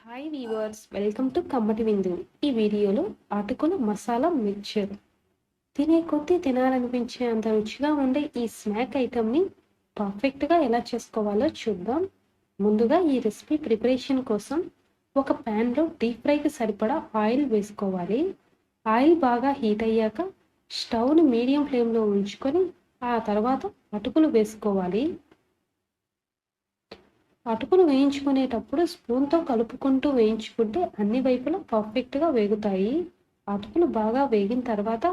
Hi weavers, welcome to కమ్మటి విందు. ఈ వీడియోలో అటుకుల మసాలా మిక్చర్ తినే కొద్దీ తినాలనిపించే అంత రుచిగా ఉండే ఈ స్నాక్ ఐటమ్ని పర్ఫెక్ట్గా ఎలా చేసుకోవాలో చూద్దాం. ముందుగా ఈ రెసిపీ ప్రిపరేషన్ కోసం ఒక ప్యాన్లో డీప్ ఫ్రైకి సరిపడా ఆయిల్ వేసుకోవాలి. ఆయిల్ బాగా హీట్ అయ్యాక స్టవ్ని మీడియం ఫ్లేమ్లో ఉంచుకొని ఆ తర్వాత అటుకులు వేసుకోవాలి. అటుకులు వేయించుకునేటప్పుడు స్పూన్తో కలుపుకుంటూ వేయించుకుంటే అన్ని వైపులా పర్ఫెక్ట్గా వేగుతాయి. అటుకులు బాగా వేగిన తర్వాత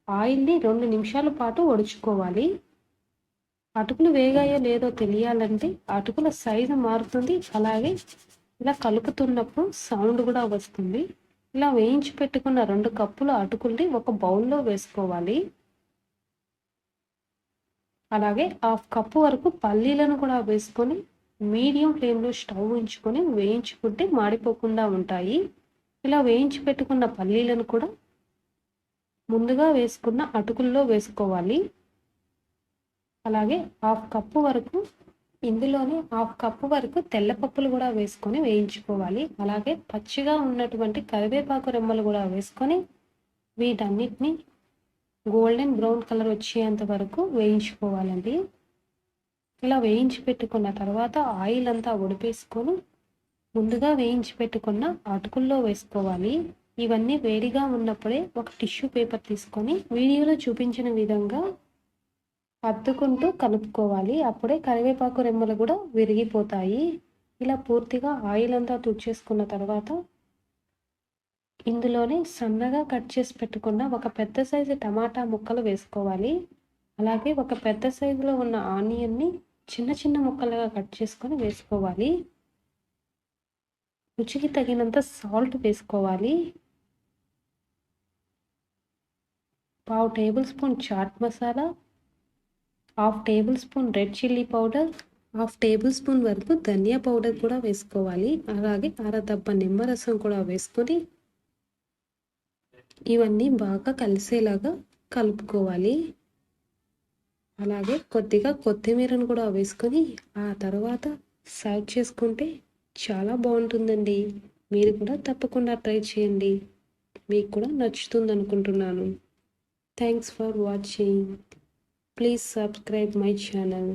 ఆయిల్ని 2 నిమిషాల పాటు వడుచుకోవాలి. అటుకులు వేగాయో లేదో తెలియాలంటే అటుకుల సైజు మారుతుంది, అలాగే ఇలా కలుపుతున్నప్పుడు సౌండ్ కూడా వస్తుంది. ఇలా వేయించి పెట్టుకున్న 2 కప్పుల అటుకుల్ని ఒక బౌల్లో వేసుకోవాలి. అలాగే 1/2 కప్పు వరకు పల్లీలను కూడా వేసుకొని మీడియం ఫ్లేమ్లో స్టవ్ ఉంచుకొని వేయించుకుంటే మాడిపోకుండా ఉంటాయి. ఇలా వేయించి పెట్టుకున్న పల్లీలను కూడా ముందుగా వేసుకున్న అటుకుల్లో వేసుకోవాలి. అలాగే 1/2 కప్పు వరకు ఇందులోనే 1/2 కప్పు వరకు తెల్లపప్పులు కూడా వేసుకొని వేయించుకోవాలి. అలాగే పచ్చిగా ఉన్నటువంటి కరివేపాకు రెమ్మలు కూడా వేసుకొని వీటన్నిటిని గోల్డెన్ బ్రౌన్ కలర్ వచ్చేంత వరకు వేయించుకోవాలండి. ఇలా వేయించి పెట్టుకున్న తర్వాత ఆయిల్ అంతా ఉడిపేసుకొని ముందుగా వేయించి పెట్టుకున్న అటుకుల్లో వేసుకోవాలి. ఇవన్నీ వేడిగా ఉన్నప్పుడే ఒక టిష్యూ పేపర్ తీసుకొని వీడియోలో చూపించిన విధంగా అద్దుకుంటూ కలుపుకోవాలి. అప్పుడే కరివేపాకు రెమ్మలు కూడా విరిగిపోతాయి. ఇలా పూర్తిగా ఆయిల్ అంతా తుడిచేసుకున్న తర్వాత ఇందులోనే సన్నగా కట్ చేసి పెట్టుకున్న ఒక పెద్ద సైజు టమాటా ముక్కలు వేసుకోవాలి. అలాగే ఒక పెద్ద సైజులో ఉన్న ఆనియన్ని చిన్న చిన్న ముక్కలుగా కట్ చేసుకొని వేసుకోవాలి. రుచికి తగినంత సాల్ట్ వేసుకోవాలి. 1/2 tablespoon chaat masala, 1/2 tablespoon red chilli powder, 1/2 tablespoon వరకు ధనియా పౌడర్ కూడా వేసుకోవాలి. అలాగే అరదబ్బ నిమ్మరసం కూడా వేసుకొని ఇవన్నీ బాగా కలిసేలాగా కలుపుకోవాలి. అలాగే కొద్దిగా కొత్తిమీరను కూడా వేసుకొని ఆ తర్వాత సర్వ్ చేసుకుంటే చాలా బాగుంటుందండి. మీరు కూడా తప్పకుండా ట్రై చేయండి. మీకు కూడా నచ్చుతుంది అనుకుంటున్నాను. Thanks for watching. Please subscribe my channel.